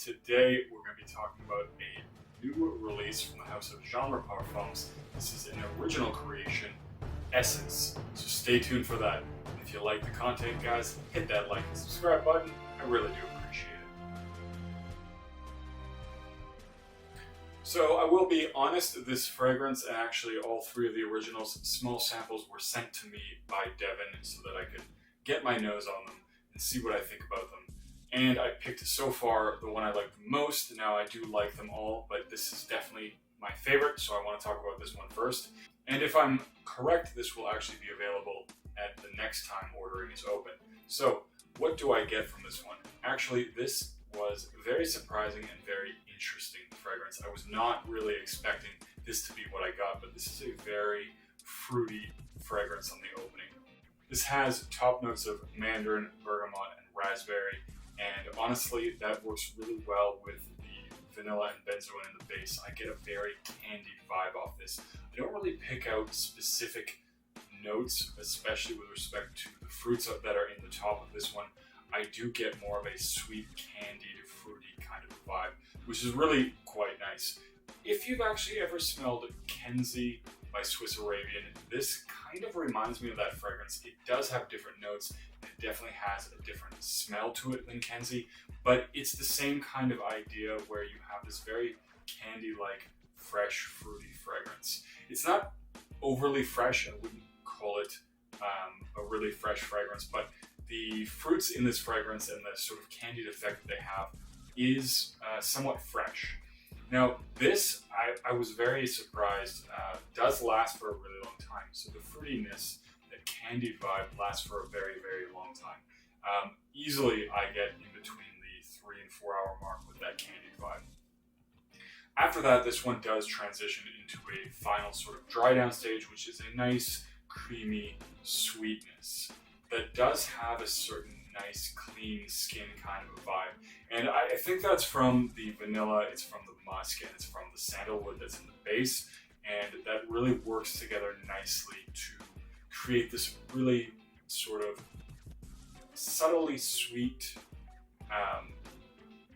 Today we're going to be talking about a new release from the house of genre Parfums. This is an original creation, Essence. So stay tuned for that. If you like the content, guys, hit that like and subscribe button. I really do appreciate it. So I will be honest, this fragrance and actually all three of the originals, small samples were sent to me by Devin so that I could get my nose on them and see what I think about them. And I picked so far the one I like the most. Now I do like them all, but this is definitely my favorite, so I want to talk about this one first. And if I'm correct, this will actually be available at the next time ordering is open. So what do I get from this one? Actually, this was very surprising and very interesting fragrance. I was not really expecting this to be what I got, but this is a very fruity fragrance on the opening. This has top notes of mandarin, bergamot, and raspberry. And honestly, that works really well with the vanilla and benzoin in the base. I get a very candied vibe off this. I don't really pick out specific notes, especially with respect to the fruits that are in the top of this one. I do get more of a sweet, candied, fruity kind of vibe, which is really quite nice. If you've actually ever smelled Kenzie by Swiss Arabian, this kind of reminds me of that fragrance. It does have different notes. It definitely has a different smell to it than Kenzie, but it's the same kind of idea where you have this very candy-like, fresh, fruity fragrance. It's not overly fresh. I wouldn't call it a really fresh fragrance, but the fruits in this fragrance and the sort of candied effect that they have is somewhat fresh. Now, this, I was very surprised, does last for a really long time. So the fruitiness, that candied vibe lasts for a very, very long time. Easily, I get in between the 3 and 4 hour mark with that candied vibe. After that, this one does transition into a final sort of dry down stage, which is a nice, creamy sweetness that does have a certain nice, clean skin kind of a vibe. And I think that's from the vanilla, it's from the musk, and it's from the sandalwood that's in the base. And that really works together nicely to create this really sort of subtly sweet,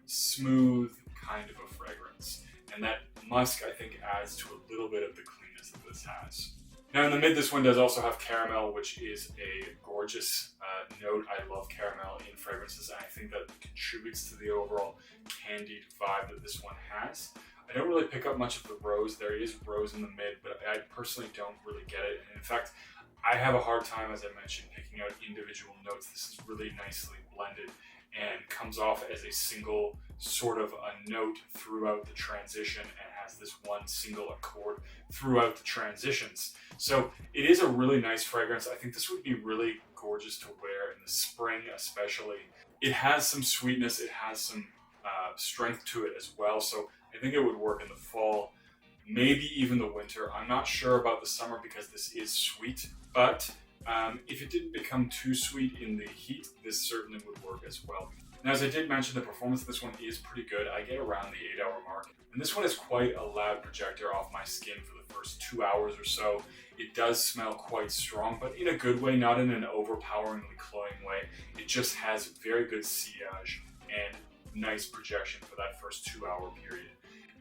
smooth kind of a fragrance. And that musk, I think, adds to a little bit of the cleanness that this has. Now in the mid, this one does also have caramel, which is a gorgeous note. I love caramel in fragrances, and I think that contributes to the overall candied vibe that this one has. I don't really pick up much of the rose. There is rose in the mid, but I personally don't really get it. And in fact, I have a hard time, as I mentioned, picking out individual notes. This is really nicely blended and comes off as a single sort of a note throughout the transition and has this one single accord throughout the transitions. So it is a really nice fragrance. I think this would be really gorgeous to wear in the spring especially. It has some sweetness, it has some strength to it as well, so I think it would work in the fall, maybe even the winter. I'm not sure about the summer because this is sweet, but if it didn't become too sweet in the heat, this certainly would work as well. Now, as I did mention, the performance of this one is pretty good. I get around the 8 hour mark, and this one is quite a loud projector off my skin for the first 2 hours or so. It does smell quite strong, but in a good way, not in an overpoweringly cloying way. It just has very good sillage and nice projection for that first 2 hour period.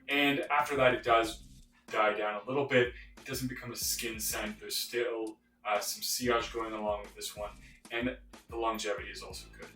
And after that, it does die down a little bit. It doesn't become a skin scent. There's still some sillage going along with this one, and the longevity is also good.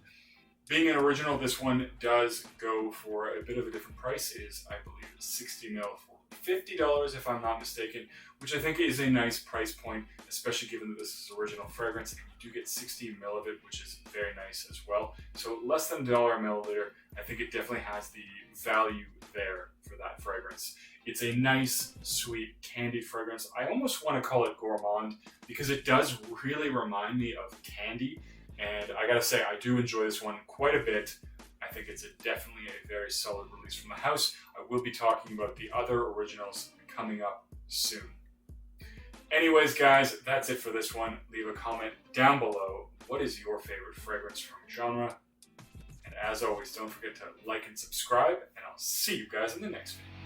Being an original, this one does go for a bit of a different price. It is, I believe, 60 ml for $50 if I'm not mistaken, which I think is a nice price point, especially given that this is original fragrance. You do get 60 ml of it, which is very nice as well. So less than $1 a milliliter. I think it definitely has the value there for that fragrance. It's a nice, sweet, candied fragrance. I almost want to call it gourmand because it does really remind me of candy. And I gotta say, I do enjoy this one quite a bit. I think it's definitely a very solid release from the house. I will be talking about the other originals coming up soon. Anyways, guys, that's it for this one. Leave a comment down below. What is your favorite fragrance from genre? And as always, don't forget to like and subscribe, and I'll see you guys in the next video.